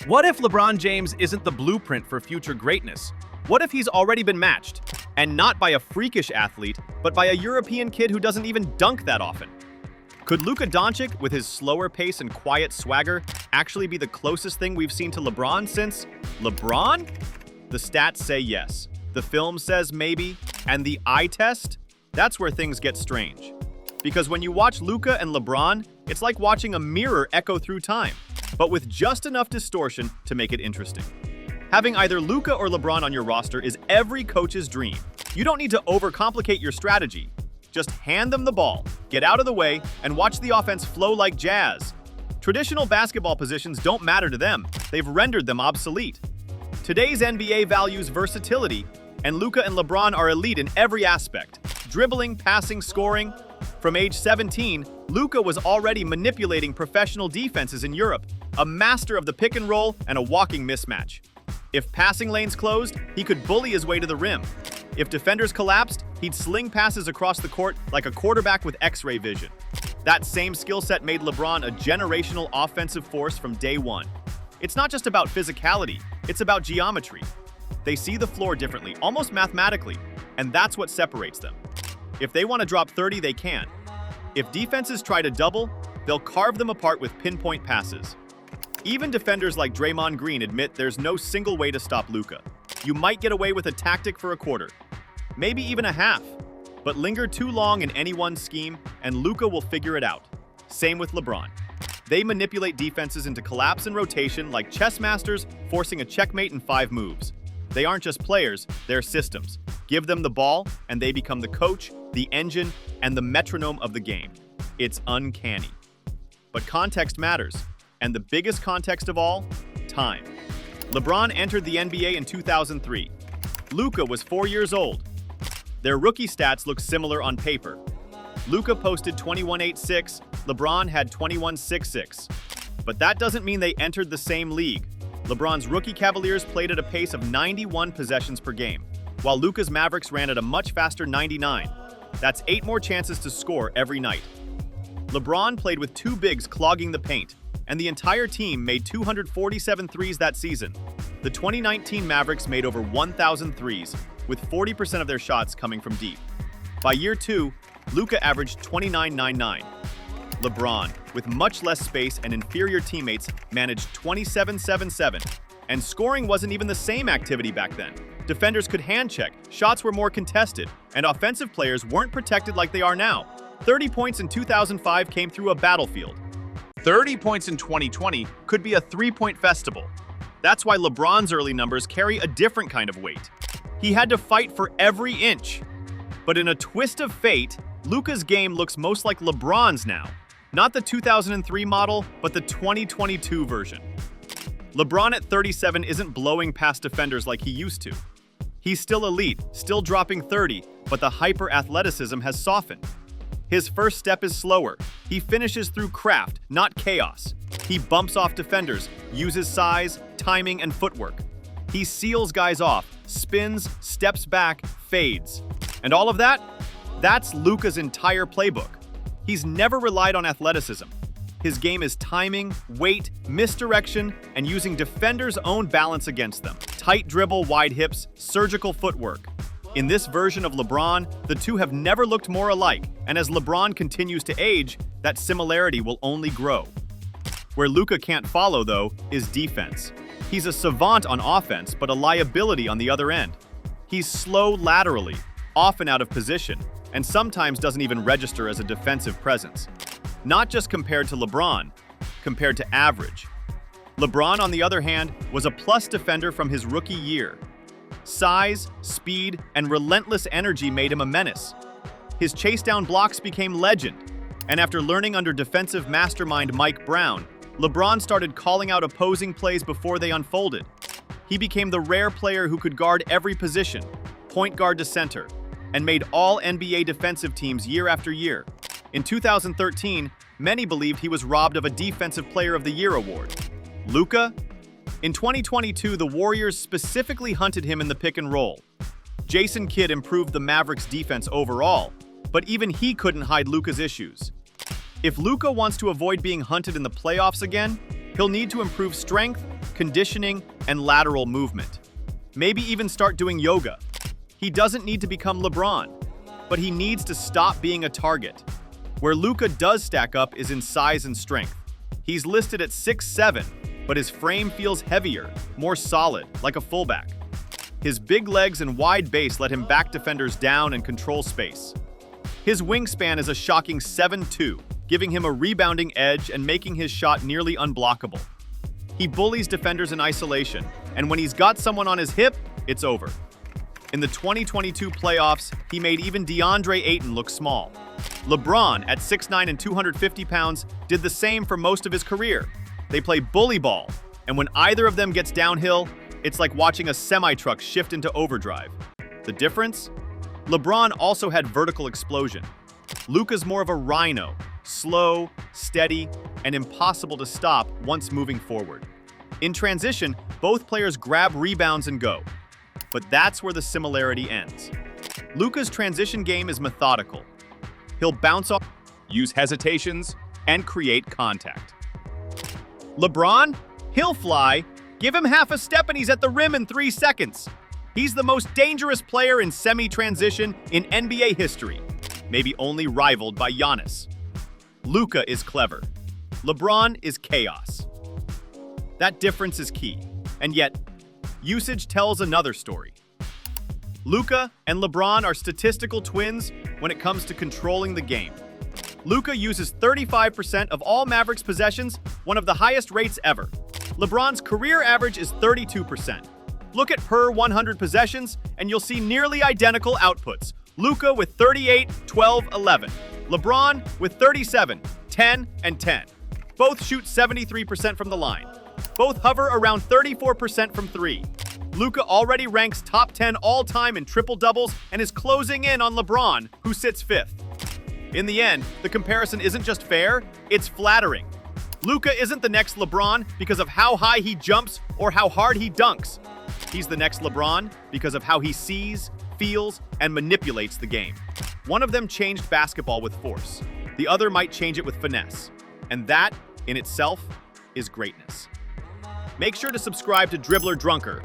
What if LeBron James isn't the blueprint for future greatness? What if he's already been matched? And not by a freakish athlete, but by a European kid who doesn't even dunk that often? Could Luka Dončić, with his slower pace and quiet swagger, actually be the closest thing we've seen to LeBron since LeBron? The stats say yes. The film says maybe. And the eye test? That's where things get strange. Because when you watch Luka and LeBron, it's like watching a mirror echo through time, but with just enough distortion to make it interesting. Having either Luka or LeBron on your roster is every coach's dream. You don't need to overcomplicate your strategy. Just hand them the ball, get out of the way, and watch the offense flow like jazz. Traditional basketball positions don't matter to them. They've rendered them obsolete. Today's NBA values versatility, and Luka and LeBron are elite in every aspect. Dribbling, passing, scoring. From age 17, Luka was already manipulating professional defenses in Europe, a master of the pick and roll and a walking mismatch. If passing lanes closed, he could bully his way to the rim. If defenders collapsed, he'd sling passes across the court like a quarterback with X-ray vision. That same skill set made LeBron a generational offensive force from day one. It's not just about physicality, it's about geometry. They see the floor differently, almost mathematically, and that's what separates them. If they want to drop 30, they can. If defenses try to double, they'll carve them apart with pinpoint passes. Even defenders like Draymond Green admit there's no single way to stop Luka. You might get away with a tactic for a quarter, maybe even a half, but linger too long in any one scheme and Luka will figure it out. Same with LeBron. They manipulate defenses into collapse and rotation like chess masters, forcing a checkmate in 5 moves. They aren't just players, they're systems. Give them the ball, and they become the coach, the engine, and the metronome of the game. It's uncanny. But context matters, and the biggest context of all, time. LeBron entered the NBA in 2003. Luka was 4 years old. Their rookie stats look similar on paper. Luka posted 21.86, LeBron had 21.66. But that doesn't mean they entered the same league. LeBron's rookie Cavaliers played at a pace of 91 possessions per game, while Luka's Mavericks ran at a much faster 99. That's 8 more chances to score every night. LeBron played with 2 bigs clogging the paint, and the entire team made 247 threes that season. The 2019 Mavericks made over 1,000 threes, with 40% of their shots coming from deep. By year 2, Luka averaged 29.99. LeBron, with much less space and inferior teammates, managed 27.77. And scoring wasn't even the same activity back then. Defenders could hand check, shots were more contested, and offensive players weren't protected like they are now. 30 points in 2005 came through a battlefield. 30 points in 2020 could be a 3-point festival. That's why LeBron's early numbers carry a different kind of weight. He had to fight for every inch. But in a twist of fate, Luka's game looks most like LeBron's now. Not the 2003 model, but the 2022 version. LeBron at 37 isn't blowing past defenders like he used to. He's still elite, still dropping 30, but the hyper-athleticism has softened. His first step is slower. He finishes through craft, not chaos. He bumps off defenders, uses size, timing, and footwork. He seals guys off, spins, steps back, fades. And all of that? That's Luka's entire playbook. He's never relied on athleticism. His game is timing, weight, misdirection, and using defenders' own balance against them. Tight dribble, wide hips, surgical footwork. In this version of LeBron, the two have never looked more alike, and as LeBron continues to age, that similarity will only grow. Where Luka can't follow, though, is defense. He's a savant on offense, but a liability on the other end. He's slow laterally, often out of position, and sometimes doesn't even register as a defensive presence. Not just compared to LeBron, compared to average. LeBron, on the other hand, was a plus defender from his rookie year. Size, speed, and relentless energy made him a menace. His chase-down blocks became legend, and after learning under defensive mastermind Mike Brown, LeBron started calling out opposing plays before they unfolded. He became the rare player who could guard every position, point guard to center, and made all NBA defensive teams year after year. In 2013, many believed he was robbed of a Defensive Player of the Year award. Luka? In 2022, the Warriors specifically hunted him in the pick and roll. Jason Kidd improved the Mavericks' defense overall, but even he couldn't hide Luka's issues. If Luka wants to avoid being hunted in the playoffs again, he'll need to improve strength, conditioning, and lateral movement. Maybe even start doing yoga. He doesn't need to become LeBron, but he needs to stop being a target. Where Luka does stack up is in size and strength. He's listed at 6'7", but his frame feels heavier, more solid, like a fullback. His big legs and wide base let him back defenders down and control space. His wingspan is a shocking 7'2", giving him a rebounding edge and making his shot nearly unblockable. He bullies defenders in isolation, and when he's got someone on his hip, it's over. In the 2022 playoffs, he made even DeAndre Ayton look small. LeBron, at 6'9" and 250 pounds, did the same for most of his career. They play bully ball, and when either of them gets downhill, it's like watching a semi-truck shift into overdrive. The difference? LeBron also had vertical explosion. Luka's more of a rhino, slow, steady, and impossible to stop once moving forward. In transition, both players grab rebounds and go. But that's where the similarity ends. Luka's transition game is methodical. He'll bounce off, use hesitations, and create contact. LeBron? He'll fly. Give him half a step and he's at the rim in 3 seconds. He's the most dangerous player in semi-transition in NBA history, maybe only rivaled by Giannis. Luka is clever. LeBron is chaos. That difference is key, and yet, usage tells another story. Luka and LeBron are statistical twins when it comes to controlling the game. Luka uses 35% of all Mavericks possessions, one of the highest rates ever. LeBron's career average is 32%. Look at per 100 possessions, and you'll see nearly identical outputs. Luka with 38, 12, 11. LeBron with 37, 10, and 10. Both shoot 73% from the line. Both hover around 34% from 3. Luka already ranks top 10 all-time in triple-doubles and is closing in on LeBron, who sits 5th. In the end, the comparison isn't just fair, it's flattering. Luka isn't the next LeBron because of how high he jumps or how hard he dunks. He's the next LeBron because of how he sees, feels, and manipulates the game. One of them changed basketball with force. The other might change it with finesse. And that, in itself, is greatness. Make sure to subscribe to Dribbler Drunker